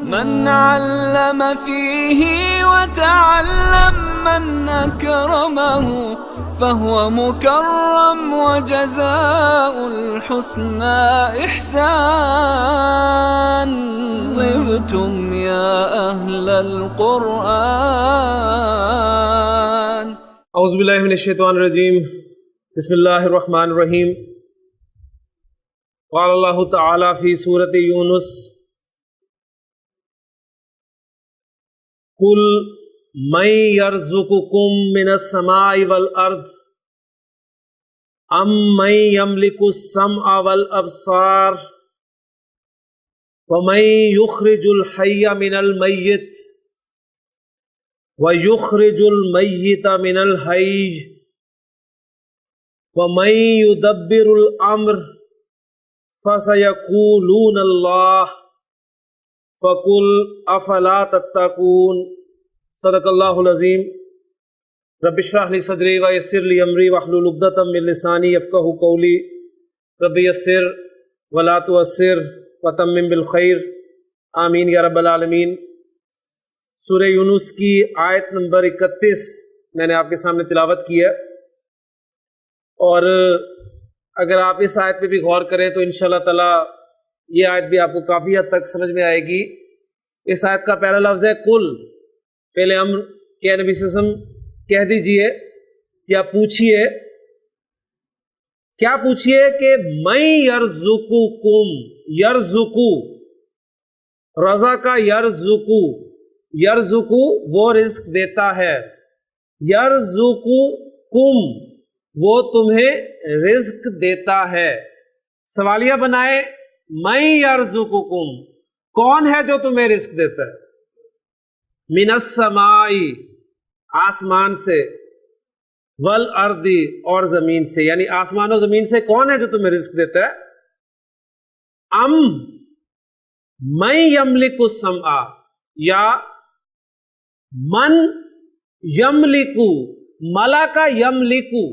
من علم فيه وتعلم من أكرمه فهو مكرم وجزاء الحسنى إحسان. طبتم يا أهل القرآن. اعوذ باللہ من الشیطان الرجیم. بسم اللہ الرحمن الرحیم. قال اللہ تعالی فی سورۃ یونس قل من یرزقکم من السماء والارض ام من یملک السمع والابصار ومن یخرج الحی من المیت وَيُخْرِجُ الْمَيِّتَ مِنَ الْحَيِّ وَمَن يُدَبِّرُ الْأَمْرَ فَسَيَقُولُونَ اللَّهُ فَقُلْ أَفَلَا تَتَّقُونَ. صدق اللہ العظیم. رب اشرح لي صدری ويسر لي امری واحلل عقدۃ من لسانی یفقہوا قولی. رب یسر ولا تعسر وتمم بالخیر. آمین یا رب العالمین. سورہ یونس کی آیت نمبر 31 میں نے آپ کے سامنے تلاوت کی ہے، اور اگر آپ اس آیت پہ بھی غور کریں تو انشاءاللہ تعالی یہ آیت بھی آپ کو کافی حد تک سمجھ میں آئے گی. اس آیت کا پہلا لفظ ہے کل. پہلے ہم کہ نبی صلی اللہ علیہ وسلم کہہ دیجئے یا پوچھئے. کیا پوچھئے کہ من یرزقکم. یرزقو رزق یرزقو. یرزقو وہ رزق دیتا ہے، یرزقکم وہ تمہیں رزق دیتا ہے. سوالیہ بنائے من یرزقکم کون ہے جو تمہیں رزق دیتا ہے؟ من السماء آسمان سے، والارض اور زمین سے، یعنی آسمان و زمین سے کون ہے جو تمہیں رزق دیتا ہے؟ ام من یملک السمع یا من یملکو. ملکا یملکو،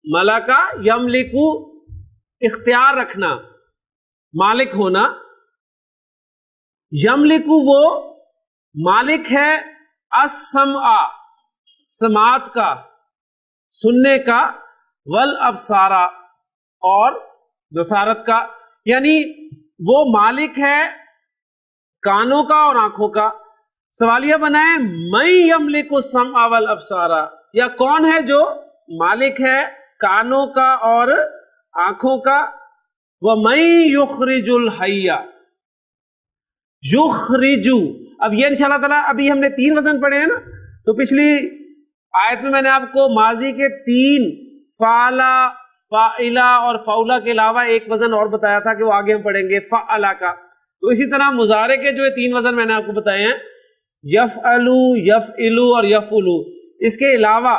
ملکا یملکو اختیار رکھنا، مالک ہونا. یملکو وہ مالک ہے السمع سماعت کا، سننے کا، والابصار اور بصارت کا، یعنی وہ مالک ہے کانوں کا اور آنکھوں کا. سوالیہ بنائے من یملک السمع والابصار، یا کون ہے جو مالک ہے کانوں کا اور آنکھوں کا. وَمَن یخرج الحی. یخرجو، اب یہ انشاءاللہ تعالیٰ ابھی ہم نے 3 وزن پڑھے ہیں نا، تو پچھلی آیت میں نے آپ کو ماضی کے 3 فعلا، فاعلا اور فعولا کے علاوہ ایک وزن اور بتایا تھا کہ وہ آگے ہم پڑھیں گے فعلا کا. تو اسی طرح مضارع کے جو 3 وزن میں نے آپ کو بتائے ہیں یفعلو، یفعلو اور یفعلو. اس کے علاوہ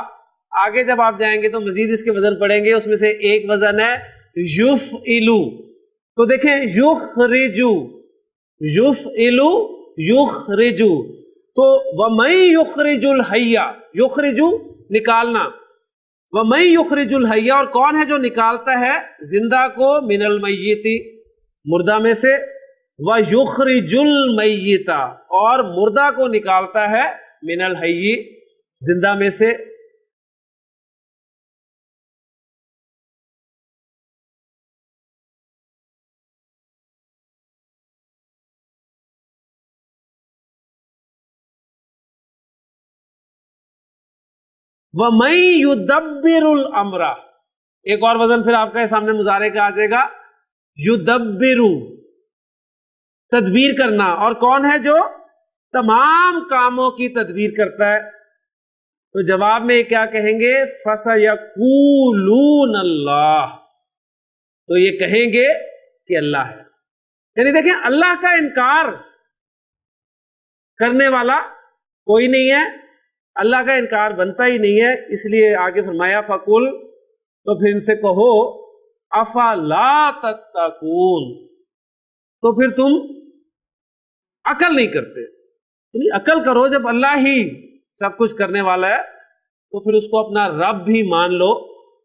آگے جب آپ جائیں گے تو مزید اس کے وزن پڑھیں گے. اس میں سے ایک وزن ہے یفعلو. تو دیکھیں یخرجو، یفعلو، یخرجو. تو وَمَن یخرج الحی، یخرجو نکالنا، وَمَن یخرج الحی اور کون ہے جو نکالتا ہے زندہ کو من المیت مردہ میں سے، وَيُخْرِجُ الْمَيِّتَ اور مردہ کو نکالتا ہے من الحی زندہ میں سے. وَمَن يُدَبِّرُ الْأَمْرَ. ایک اور وزن پھر آپ کے سامنے مضارع کا آ جائے گا یُدَبِّرُ، تدبیر کرنا. اور کون ہے جو تمام کاموں کی تدبیر کرتا ہے؟ تو جواب میں کیا کہیں گے؟ فَسَيَقُولُونَ اللَّهُ. تو یہ کہیں گے کہ اللہ ہے. یعنی دیکھیں اللہ کا انکار کرنے والا کوئی نہیں ہے، اللہ کا انکار بنتا ہی نہیں ہے. اس لیے آگے فرمایا فَقُلْ، تو پھر ان سے کہو افلا تتقون، تو پھر تم عقل نہیں کرتے. یعنی عقل کرو، جب اللہ ہی سب کچھ کرنے والا ہے تو پھر اس کو اپنا رب بھی مان لو،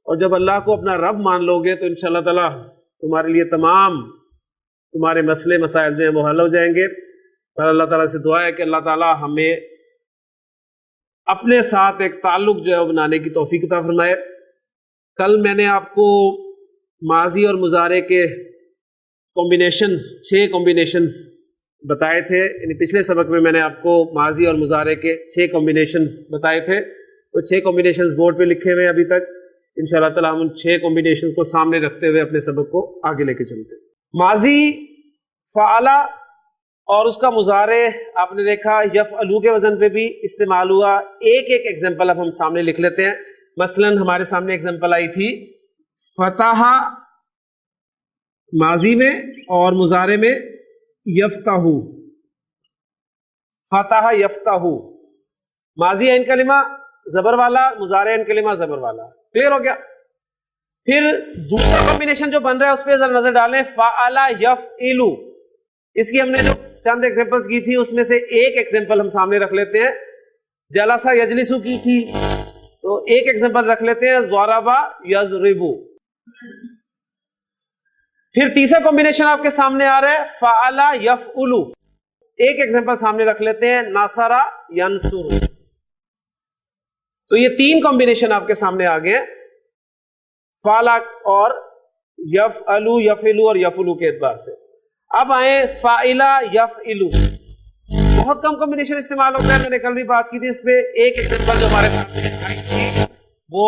اور جب اللہ کو اپنا رب مان لو گے تو انشاءاللہ تعالی تمہارے لیے تمام تمہارے مسئلے مسائل جو ہیں وہ حل ہو جائیں گے. پر اللہ تعالیٰ سے دعا ہے کہ اللہ تعالیٰ ہمیں اپنے ساتھ ایک تعلق جو ہے بنانے کی توفیق عطا فرمائے۔ کل میں نے آپ کو ماضی اور مضارع کے کمبینیشنز 6 کمبینیشنز بتائے تھے، یعنی پچھلے سبق میں نے آپ کو ماضی اور مضارع کے 6 کمبینیشنز بتائے تھے۔ وہ 6 کمبینیشنز بورڈ پہ لکھے ہوئے ابھی تک، انشاءاللہ تعالیٰ ہم ان 6 کمبینیشنز کو سامنے رکھتے ہوئے اپنے سبق کو آگے لے کے چلتے ہیں۔ ماضی فعلا اور اس کا مضارع آپ نے دیکھا یفعلو کے وزن پہ بھی استعمال ہوا۔ ایک ایک ایگزامپل اب ہم سامنے لکھ لیتے ہیں۔ مثلا ہمارے سامنے ایگزامپل آئی تھی فتح ماضی میں اور مضارع میں یفتح، فتح یفتح، ماضی ہے ان کلمہ زبر والا، مضارع ان کلمہ زبر والا۔ کلیئر ہو گیا؟ پھر دوسرا کمبینیشن جو بن رہا ہے اس پہ ذرا نظر ڈالیں، فعل یفعل۔ اس کی ہم نے جو چند ایگزامپلس کی تھی اس میں سے ایک ایگزامپل ہم سامنے رکھ لیتے ہیں۔ جلسہ یجلسو کی تھی تو ایک ایگزامپل رکھ لیتے ہیں، ضرب یضرب۔ پھر تیسرا کمبینیشن آپ کے سامنے آ رہا ہے فعل یفعل، ایک ایگزامپل سامنے رکھ لیتے ہیں، نصر ینصر۔ تو یہ 3 کمبینیشن آپ کے سامنے آ گئے، فعل اور یفعل، یفعل اور یفعل کے اعتبار سے۔ اب آئیں فاعل یفعل، بہت کم کمبینیشن استعمال ہوتا ہے، میں نے کل بھی بات کی تھی اس پہ۔ ایک ایگزامپل جو ہمارے سامنے آئی تھی وہ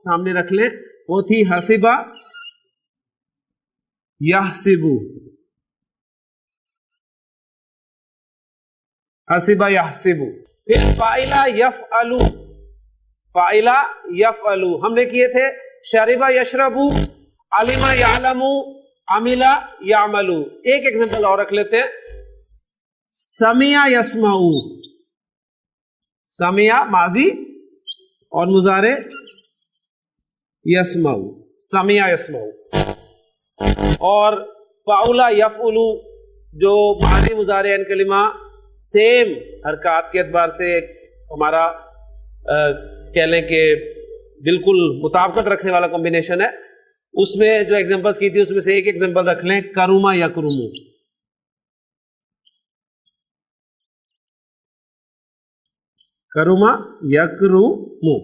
سامنے رکھ لیں، وہ تھی حسبہ یحسبو، حسبہ یحسبو۔ پھر فاعل یفعل، فاعل یفعل ہم نے کیے تھے شرب یشرب، علم یعلم، عمل یعمل۔ ایک ایگزامپل اور رکھ لیتے ہیں، سمع یسمع، سمع ماضی اور مضارع یسمع، سمع یسمع۔ اور فعل یفعل جو ماضی مضارع ان کلمہ سیم حرکات کے اعتبار سے ہمارا کہہ لیں کہ بالکل مطابقت رکھنے والا کمبینیشن ہے۔ اس میں جو ایگزامپلس کی تھی اس میں سے ایک ایگزامپل رکھ لیں، کرما یکرمو، کرما یکرمو۔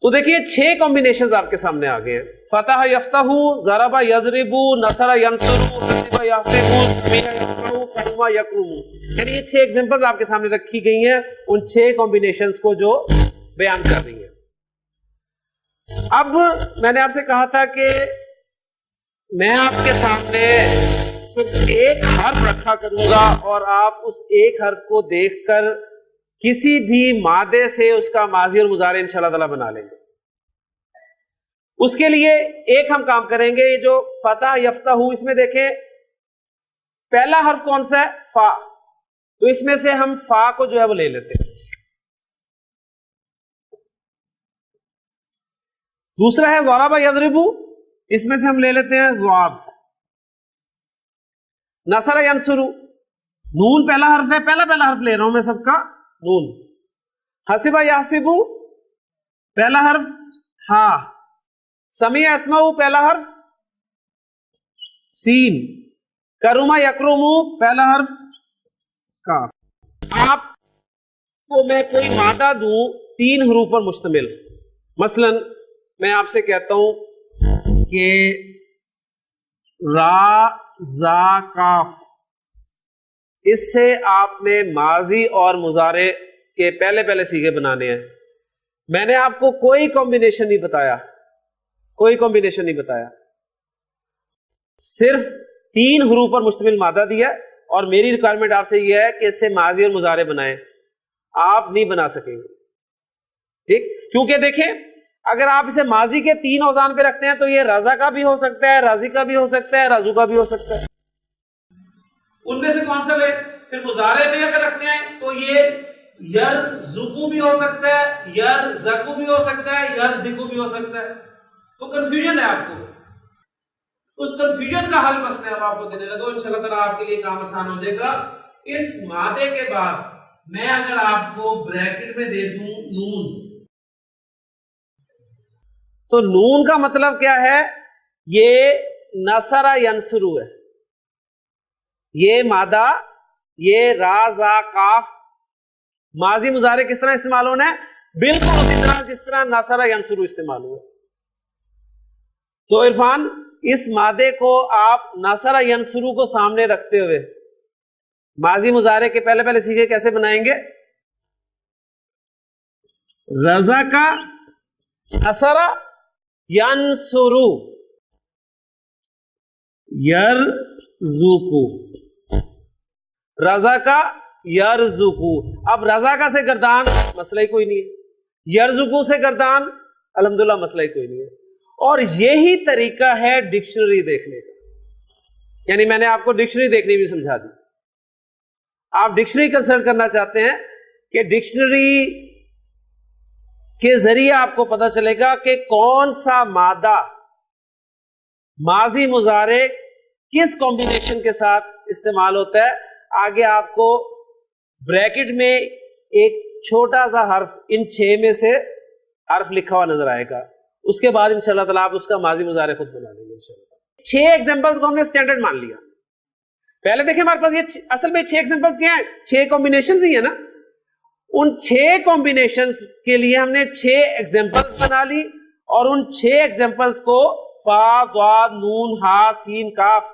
تو دیکھیے 6 کمبینیشنز آپ کے سامنے آ گئے ہیں، فتح یفتح، ضرب یضرب، نصر ینصر، حسب یحسب، سمع یسمع، کرما یکرمو۔ یعنی یہ 6 ایگزامپلز آپ کے سامنے رکھی گئی ہیں ان 6 کمبینیشنز کو جو بیان کر رہی ہیں۔ اب میں نے آپ سے کہا تھا کہ میں آپ کے سامنے صرف ایک حرف رکھا کروں گا اور آپ اس ایک حرف کو دیکھ کر کسی بھی مادے سے اس کا ماضی اور مضارع انشاءاللہ تعالیٰ بنا لیں گے۔ اس کے لیے ایک ہم کام کریں گے، یہ جو فتح یفتح اس میں دیکھیں پہلا حرف کون سا ہے؟ فا، تو اس میں سے ہم فا کو جو ہے وہ لے لیتے ہیں۔ دوسرا ہے ضرب یضرب، اس میں سے ہم لے لیتے ہیں ضاد۔ نصر ینصر، نون پہلا حرف ہے، پہلا حرف لے رہا ہوں میں سب کا، نون۔ حسب یحسب پہلا حرف ہا، سمع یسمع پہلا حرف سین، کرما یکرم پہلا حرف کاف۔ آپ کو میں کوئی مادہ دوں 3 حروف پر مشتمل، مثلا میں آپ سے کہتا ہوں کہ را زا کاف، اس سے آپ نے ماضی اور مضارع کے پہلے صیغے بنانے ہیں۔ میں نے آپ کو کوئی کمبینیشن نہیں بتایا، کوئی کمبینیشن نہیں بتایا، صرف 3 حروف پر مشتمل مادہ دیا، اور میری ریکوائرمنٹ آپ سے یہ ہے کہ اس سے ماضی اور مضارع بنائیں۔ آپ نہیں بنا سکیں گے، ٹھیک؟ کیونکہ دیکھیں اگر آپ اسے ماضی کے 3 اوزان پہ رکھتے ہیں تو یہ رضا کا بھی ہو سکتا ہے، راضی کا بھی ہو سکتا ہے، رازو کا بھی ہو سکتا ہے، ان میں سے کون سا لے؟ پھر مضارع میں اگر رکھتے ہیں تو یہ یرزقو بھی ہو سکتا ہے، یرزقو بھی ہو سکتا ہے، یرزقو بھی ہو سکتا ہے۔ تو کنفیوژن ہے آپ کو، اس کنفیوژن کا حل بس میں اب آپ کو دینے لگا، انشاءاللہ تعالیٰ آپ کے لیے کام آسان ہو جائے گا۔ اس مادے کے بعد میں اگر آپ کو بریکٹ میں دے دوں نون، تو نون کا مطلب کیا ہے؟ یہ نصر ینصر ہے، یہ مادہ یہ را زا قاف ماضی مضارع کس طرح استعمال ہونا ہے؟ بالکل اسی طرح جس طرح نصر ینصر استعمال ہوا. تو عرفان اس مادے کو آپ نصر ینصر کو سامنے رکھتے ہوئے ماضی مضارع کے پہلے پہلے سیکھے کیسے بنائیں گے؟ رضا کا نصر ینصر یرزقو، رضا کا یرزقو. اب رضا کا سے گردان مسئلہ ہی کوئی نہیں ہے، یرزقو سے گردان الحمدللہ مسئلہ ہی کوئی نہیں ہے. اور یہی طریقہ ہے ڈکشنری دیکھنے کا، یعنی میں نے آپ کو ڈکشنری دیکھنی بھی سمجھا دی. آپ ڈکشنری کنسلٹ کرنا چاہتے ہیں کہ ڈکشنری کے ذریعے آپ کو پتا چلے گا کہ کون سا مادہ ماضی مضارع کس کمبینیشن کے ساتھ استعمال ہوتا ہے. آگے آپ کو بریکٹ میں ایک چھوٹا سا حرف ان 6 میں سے حرف لکھا ہوا نظر آئے گا. اس کے بعد انشاءاللہ تعالیٰ آپ اس کا ماضی مضارع خود بنا لیں گے انشاءاللہ. 6 ایگزامپلس کو ہم نے اسٹینڈرڈ مان لیا. پہلے دیکھیں ہمارے پاس یہ اصل میں 6 ایگزامپلس کیا ہیں؟ 6 کمبینیشنز ہی ہیں نا. ان 6 کمبینیشنز کے لیے ہم نے 6 ایگزامپلس بنا لی اور ان 6 ایگزامپلس کو فا ضاد نون ہا سین کاف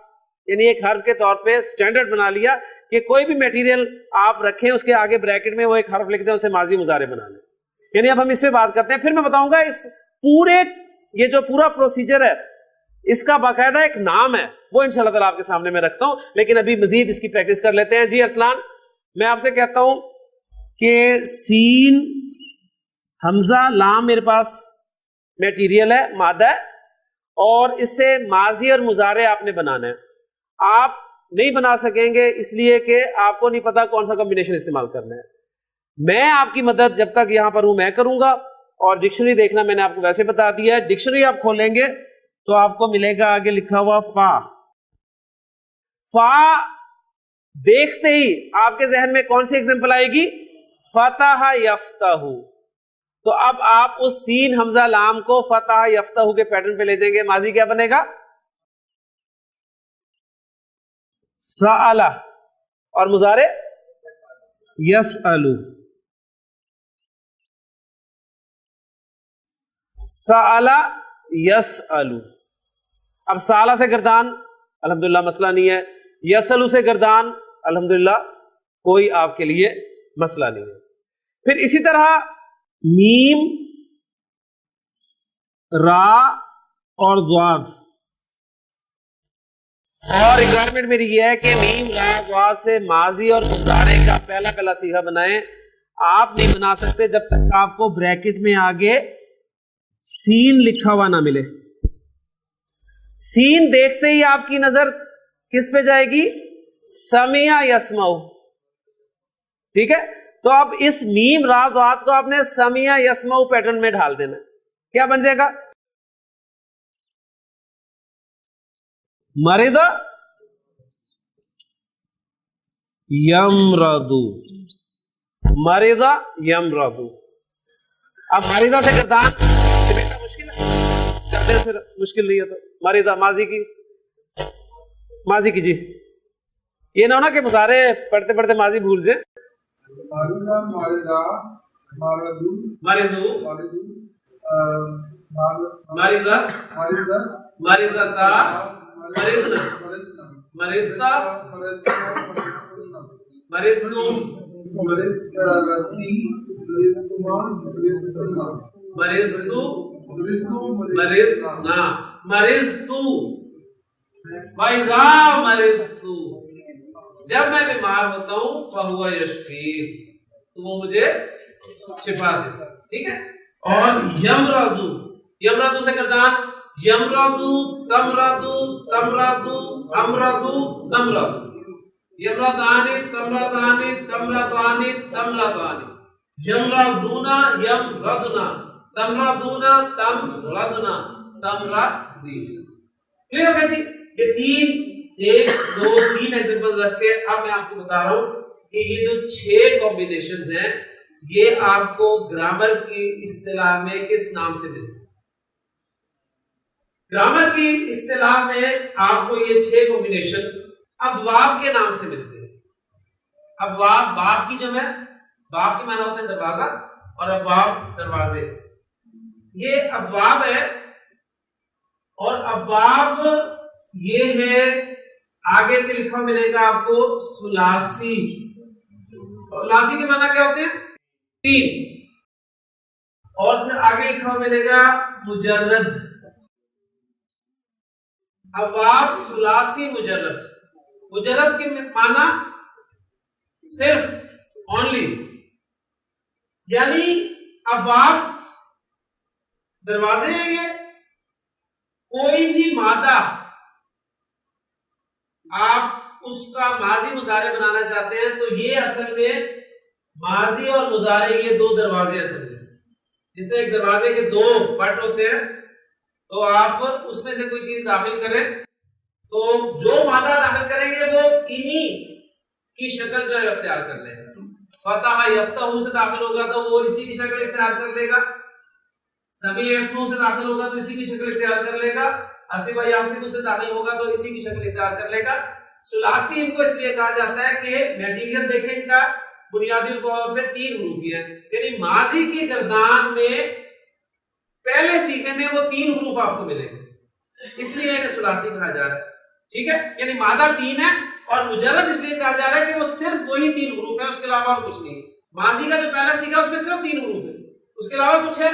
یعنی ایک حرف کے طور پہ اسٹینڈرڈ بنا لیا کہ کوئی بھی میٹیریل آپ رکھیں اس کے آگے بریکٹ میں وہ ایک حرف لکھ دیں اسے ماضی مضارع بنا لیں. یعنی اب ہم اس پہ بات کرتے ہیں. پھر میں بتاؤں گا اس پورے یہ جو پورا پروسیجر ہے اس کا باقاعدہ ایک نام ہے، وہ انشاءاللہ تعالیٰ آپ کے سامنے میں رکھتا ہوں. لیکن ابھی مزید اس کی پریکٹس کر لیتے ہیں. جی ارسلان، میں آپ سے کہتا ہوں کہ سین حمزہ لام میرے پاس میٹیریل ہے، مادہ ہے، اور اس سے ماضی اور مضارع آپ نے بنانا ہے. آپ نہیں بنا سکیں گے اس لیے کہ آپ کو نہیں پتا کون سا کمبینیشن استعمال کرنا ہے. میں آپ کی مدد جب تک یہاں پر ہوں میں کروں گا، اور ڈکشنری دیکھنا میں نے آپ کو ویسے بتا دیا ہے. ڈکشنری آپ کھولیں گے تو آپ کو ملے گا آگے لکھا ہوا فا. فا دیکھتے ہی آپ کے ذہن میں کون سی ایگزامپل آئے گی؟ فتح یفتح. تو اب آپ اس سین حمزہ لام کو فتح یفتح کے پیٹرن پہ لے جائیں گے. ماضی کیا بنے گا؟ سأل، اور مضارع یسألو. سأل یسألو. اب سأل سے گردان الحمدللہ مسئلہ نہیں ہے، یسألو سے گردان الحمدللہ کوئی آپ کے لیے مسئلہ نہیں ہے. پھر اسی طرح میم را اور ضاد، اور ریکوائرمنٹ میری یہ ہے کہ میم را ضاد سے ماضی اور مضارع کا پہلا پہلا صیغہ بنائیں. آپ نہیں بنا سکتے جب تک آپ کو بریکٹ میں آگے سین لکھا ہوا نہ ملے. سین دیکھتے ہی آپ کی نظر کس پہ جائے گی؟ سمع یسمع. ٹھیک ہے، تو اب اس میم را ضاد کو آپ نے سمع یسمع پیٹرن میں ڈال دینا. کیا بن جائے گا؟ مرض یمرض، مرض یمرض. اب مرض سے گردان مشکل ہے، کردے سے مشکل نہیں ہے. تو مرض ماضی کی جی یہ نہ ہونا کہ مضارع پڑھتے پڑھتے ماضی بھول جائیں. جب میں بیمار ہوتا ہوں فہو یشفی، تو وہ مجھے شفا دیتا ہے. ٹھیک ہے. اور یمرضو، یمرضو سے گردان یمرضو تمرضو تمرضو امرضو نمرض. یمرضانی تمرضانی تمرضانی تمرضانی. یمرضونا یمرضنا تمرضونا تمرضنا تمرضین. کلیئر ہو گیا جی؟ یہ تین ایک دو تین ایگزامپل رکھ کے اب میں آپ کو بتا رہا ہوں کہ یہ جو 6 کمبینیشنز ہیں یہ آپ کو گرامر کی اصطلاح میں کس نام سے ملتے ہیں؟ گرامر کی اصطلاح میں آپ کو یہ 6 کمبینیشنز ابواب کے نام سے ملتے ہیں. ابواب باب کی جمع ہے، باب کے معنی ہوتے ہیں دروازہ، اور ابواب دروازے. یہ ابواب ہے، اور ابواب یہ ہے آگے کے لکھا ملے گا آپ کو ثلاثی. ثلاثی کے معنی کیا ہوتے ہیں؟ 3. اور پھر آگے لکھا ملے گا مجرد. ابواب ثلاثی مجرد. مجرد کے معنی صرف اونلی، یعنی ابواب دروازے ہیں. یہ کوئی بھی مادہ آپ اس کا ماضی مضارع بنانا چاہتے ہیں تو یہ اصل میں ماضی اور مضارع یہ 2 دروازے اصل میں، جس میں ایک دروازے کے 2 پٹ ہوتے ہیں، تو آپ اس میں سے کوئی چیز داخل کریں تو جو مادہ داخل کریں گے وہ انہی کی شکل جو ہے اختیار کر لے گا. فتح یفتح سے داخل ہوگا تو وہ اسی کی شکل اختیار کر لے گا. سمیع اسمو سے داخل ہوگا تو اسی کی شکل اختیار کر لے گا. حسب یحسب سے داخل ہوگا تو اسی کی شکل اختیار کر لے گا. ثلاثی ان کو اس لیے کہا جاتا ہے کہ میٹیریل دیکھیں ان کا بنیادی طور پہ 3 حروف ہیں، یعنی ماضی کی گردان میں پہلے صیغے میں وہ 3 حروف آپ کو ملیں گے، اس لیے انہیں ثلاثی کہا جا رہا ہے. ٹھیک ہے، یعنی مادہ 3 ہے، اور مجرد اس لیے کہا جا رہا ہے کہ وہ صرف وہی 3 حروف ہیں، اس کے علاوہ اور کچھ نہیں. ماضی کا جو پہلا صیغہ اس میں صرف 3 حروف ہیں، اس کے علاوہ کچھ ہے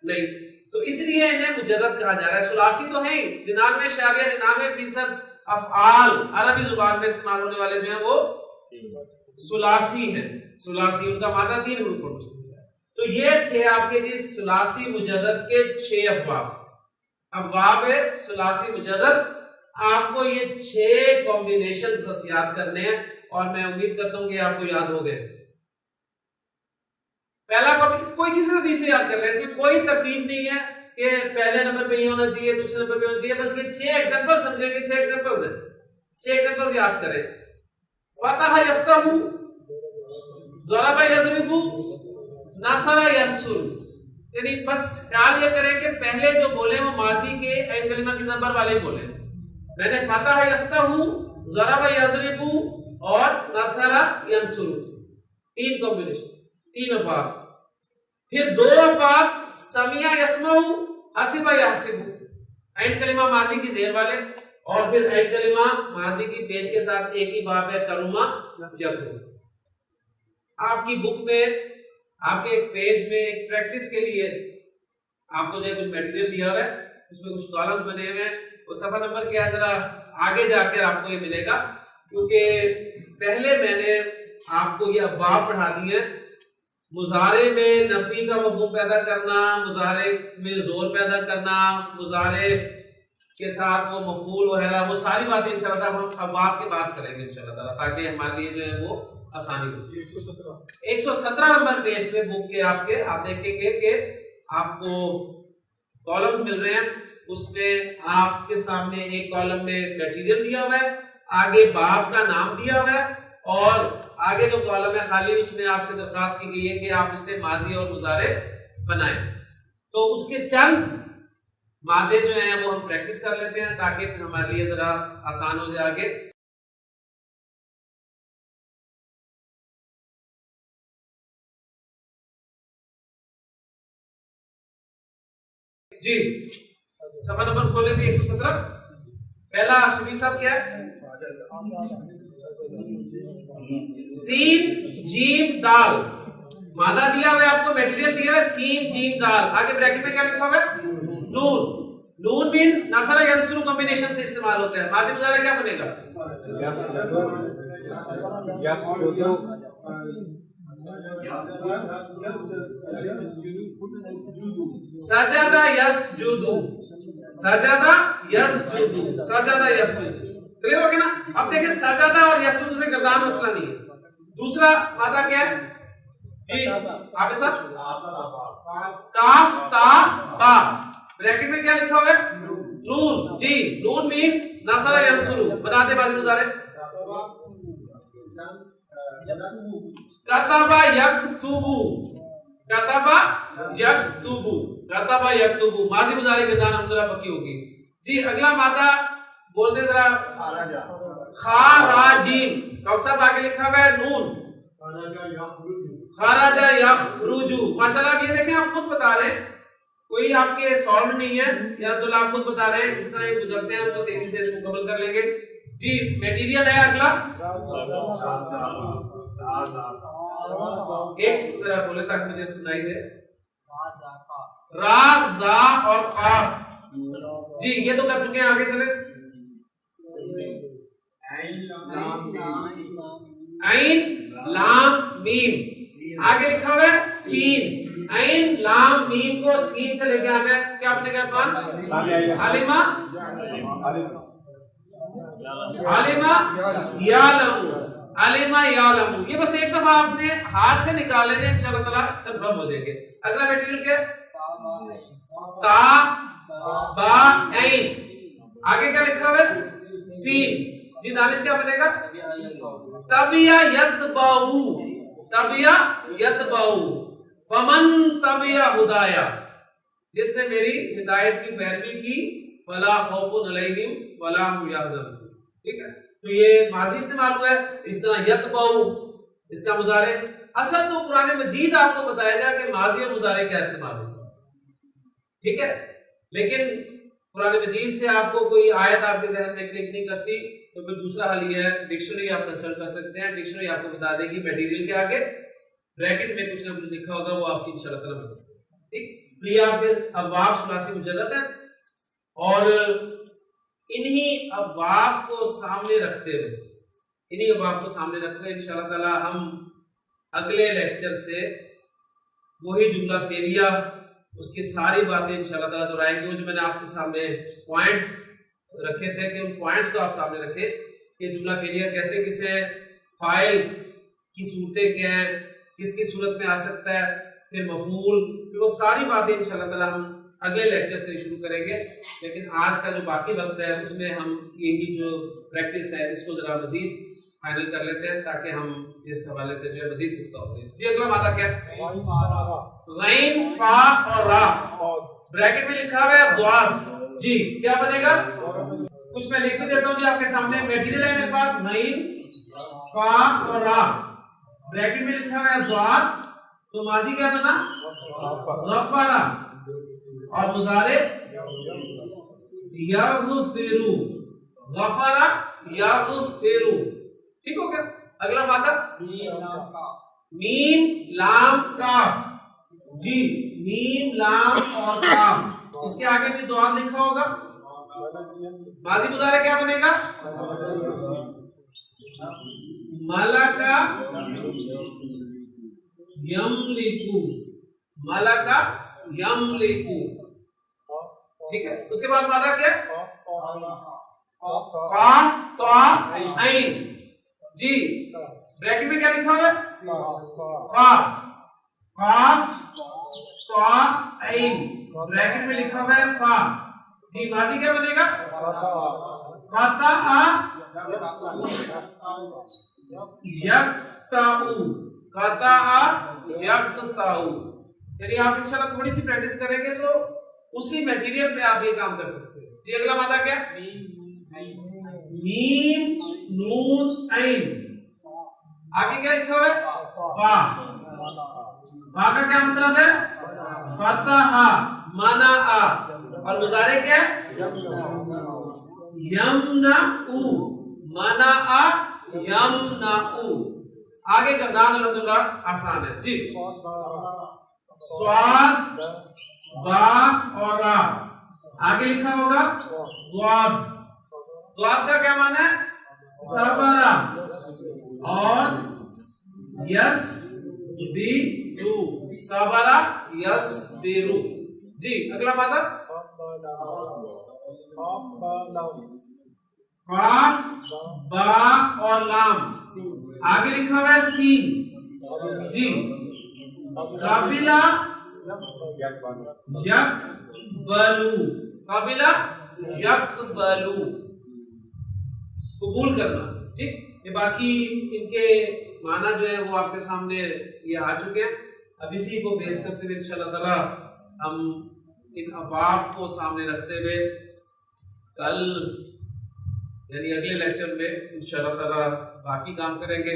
نہیں، تو اس لیے انہیں مجرد کہا جا رہا ہے. ثلاثی تو ہے 99.99% افعال عربی زبان میں استعمال ہونے والے جو ہیں وہ ثلاثی ہیں. ثلاثی ان کا مادہ 3 حروف پر مشتمل ہے. تو یہ تھے آپ کے جی ثلاثی مجرد کے 6 ابواب. ابواب ثلاثی مجرد، آپ کو یہ 6 کمبینیشنز بس یاد کرنے ہیں، اور میں امید کرتا ہوں کہ آپ کو یاد ہو گئے. پہلا کوئی کسی ترتیب سے یاد کر رہا ہے، اس میں کوئی ترتیب نہیں ہے کہ پہلے نمبر پہ یہ ہونا چاہیے، دوسرے نمبر پہ ہونا چاہیے. بس یہ 6 ایگزامپل سمجھیں کہ 6 ایگزامپلز ہیں، 6 ایگزامپلز یاد کریں. فتح یفتح، ضرب یضرب، نصر ینصر. یعنی بس خیال یہ کریں کہ پہلے جو بولے وہ ماضی کے عین کلمہ کی زبر والے ہی بولے. میں نے فتح یفتح، ضرب یضرب اور نصر ینصر، 3 کمبینیشن، 3 ابواب. پھر 2 ابواب سمیع یسمع، حسب یحسب، عین کلمہ ماضی کی زیر والے، اور پھر عین کلمہ ماضی کی پیش کے ساتھ ایک ہی باب ہے کرما یکرم. آپ کی بک میں آپ کے ایک پیج میں ایک پریکٹس کے لیے آپ کو جو کچھ میٹیریل دیا ہوا ہے، اس میں کچھ کالمز بنے ہوئے ہیں. وہ صفحہ نمبر کیا ہے ذرا آگے جا کے آپ کو یہ ملے گا، کیونکہ پہلے میں نے آپ کو یہ ابواب پڑھا دیے ہیں. مضارع میں نفی کا مفہوم پیدا کرنا، مضارع میں زور پیدا کرنا، مضارع کے ساتھ وہ مفعول وغیرہ، وہ ساری باتیں انشاءاللہ تعالیٰ ہم ابواب کے بات کریں گے انشاءاللہ تعالیٰ، تاکہ ہمارے لیے جو ہے وہ آسانی ہو. 117 نمبر پیج پہ بک کے آپ دیکھیں گے کہ آپ کو کالمز مل رہے ہیں. اس میں آپ کے سامنے ایک کالم میں میٹیریل دیا ہوا ہے، آگے باب کا نام دیا ہوا ہے، اور آگے جو کالم ہے خالی اس میں آپ سے درخواست کی گئی ہے کہ آپ اس سے ماضی اور مضارع بنائیں. تو اس کے چند مادے جو ہیں وہ ہم پریکٹس کر لیتے ہیں تاکہ پھر ہمارے لیے ذرا آسان ہو جائے آگے. جی صفحہ نمبر کھولے تھے 117. پہلا شبیر صاحب کیا ہے؟ سین جیم دال. مادہ دیا ہوا ہے آپ کو، میٹیریل دیا ہوا ہے سین جیم دال، آگے بریکٹ میں کیا لکھا ہوا ہے؟ نون. نون مینز نصر ینصر کمبینیشن سے استعمال ہوتا ہے. ماضی مضارع کیا بنے گا؟ سجدہ یسجد، سجدہ یسجد، سجدہ یسجد. کلیئر ہو گیا نا؟ اب دیکھیں سجدہ اور یسجد سے گردان مسئلہ نہیں ہے. دوسرا مادہ کیا ہے جی آپ صاحب؟ کاف تا با. بریکٹ میں کیا لکھا ہوا ہے؟ نون. جی نون مینز نصر ینصر. بنا دے ماضی مضارع. کتبہ یکتبو، کتبہ یکتبو، کتبہ یکتبو. ماضی مضارع گردان الحمدللہ پکی ہوگی. جی اگلا مادہ بول دے ذرا. خاراجین. ڈاکٹر صاحب آگے لکھا ہوا ہے نون. خرج یخرج. ماشاءاللہ آپ یہ دیکھیں آپ خود بتا رہے ہیں, کوئی آپ کے سالو نہیں ہے, یا عبداللہ آپ خود بتا رہے ہیں, اس طرح یہ گزرتے ہیں ہم تو تیزی سے اس کو مکمل کر لیں گے. جی میٹیریل ہے اگلا, ایک ذرا بولے تاکہ مجھے سنائی دے. را, زا اور قاف. جی یہ تو کر چکے ہیں, آگے چلیں. عین لام میم, آگے لکھا ہوا ہے سین. عین لام میم کو سین سے لے کے آنا ہے, کیا بنے گا عرفان؟ عالمہ یعلم, عالمہ یعلم. یہ بس ایک دفعہ آپ نے ہاتھ سے نکال لینے, انشاءاللہ تعالیٰ کنفرم ہو جائیں گے. اگلا میٹیریل کیا ہے؟ تا با عین, آگے کیا لکھا ہوا ہے؟ سین. جی دانش کیا بنے گا؟ تبیا یتبعو, تبیا یتبعو. فمن تبیا ہدایا, جس نے میری ہدایت کی پیروی کی, فلا خوف علیہم ولا هم یحزنون. ٹھیک ہے, تو یہ ماضی استعمال ہوا ہے. اس طرح یتبعو اس کا مضارع. اصل تو قرآن مجید آپ کو بتائے گا کہ ماضی اور مضارع کیا استعمال ہوگا, ٹھیک ہے, لیکن قرآن مجید سے آپ کو کوئی آیت آپ کے ذہن میں کلک نہیں کرتی, تو پھر دوسرا حل یہ ہے ڈکشنری آپ کنسلٹ کر سکتے ہیں. ڈکشنری آپ کو بتا دے گی میٹیریل کے آگے بریکٹ میں کچھ نہ کچھ لکھا ہوگا, وہ آپ کی انشاءاللہ تعالیٰ مدد کرے گا. ٹھیک, تو یہ آپ کے ابواب ثلاثی مجرد ہیں, اور انہی ابواب کو سامنے رکھتے ہوئے انشاءاللہ تعالیٰ ہم اگلے لیکچر سے وہی جملہ فعلیہ, اس کی ساری باتیں انشاءاللہ تعالیٰ دہرائیں گے. وہ جو میں نے آپ کے سامنے پوائنٹس رکھے تھے کہ ان پوائنٹس کو آپ سامنے رکھیں کہ جملہ فعلیہ کہتے کسے ہیں, فاعل کی صورتیں کیا ہیں, کس کی صورت میں آ سکتا ہے, پھر مفعول, پھر وہ ساری باتیں انشاءاللہ تعالیٰ ہم اگلے لیکچر سے شروع کریں گے. لیکن آج کا جو باقی وقت ہے اس میں ہم یہی جو پریکٹس ہے اس کو ذرا مزید فائنل کر لیتے ہیں تاکہ ہم اس حوالے سے جو ہے مزید پختہ ہو جائیں. جی اگلا مادہ کیا ہے؟ غین, فا اور را. بریکٹ میں لکھا ہوا ہے ضاد. جی کیا بنے گا؟ کچھ میں لکھ بھی دیتا ہوں جی آپ کے سامنے. میٹیریل ہے میرے پاس غین, فا اور را. بریکٹ میں لکھا ہوا ہے ضاد, تو ماضی کیا بنا؟ غفرا, اور مضارع یغفرو. غفرا یغفرو. ٹھیک ہو گیا. اگلا مادہ میم لام کاف. جی میم لام اور کاف, اس کے آگے بھی دعا لکھا ہوگا. ماضی مضارع کیا بنے گا؟ ملکا یملکو, ملکا یملکو. ٹھیک ہے, اس کے بعد مادہ کیا؟ قاف تا عین. جی بریکٹ میں کیا لکھا ہوا ہے؟ فا, قاف تا عین, بریکٹ میں لکھا ہوا ہے فا. جی ماضی کیا بنے گا؟ فتح یقطعو, فتح یقطعو. یعنی آپ انشاءاللہ تھوڑی سی پریکٹس کریں گے تو اسی میٹیریل میں آپ یہ کام کر سکتے ہیں. جی اگلا مادہ کیا؟ میم نون عین. آگے کیا لکھا ہوا ہے؟ فا. فا کا کیا مطلب ہے؟ فتح منع, اور مضارع کیا ہے؟ یمنعو, منع یمنعو. آگے گردان الحمدللہ آسان ہے. جی سواد, با اور را. آگے لکھا ہوگا ضاد. ضاد کا کیا معنی ہے؟ صبر, اور یس بیرو, صبر یس بیرو. جی اگلا مادہ قاف, با اور لام. آگے لکھا ہوا ہے سین. جی قابلہ یقبلو, قابلہ یقبلو, قبول کرنا. ٹھیک, یہ باقی ان کے معنی جو ہے وہ آپ کے سامنے یہ آ چکے ہیں. اب اسی کو بیس کرتے ہوئے انشاءاللہ تعالی ہم ان ابواب کو سامنے رکھتے ہوئے کل یعنی اگلے لیکچر میں انشاءاللہ تعالی باقی کام کریں گے.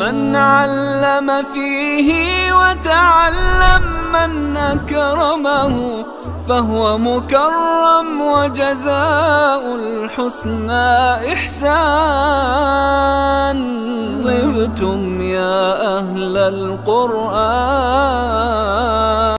من علم فيه وتعلم من أكرمه فهو مكرم وجزاء الحسنى إحسان. طبتم يا أهل القرآن.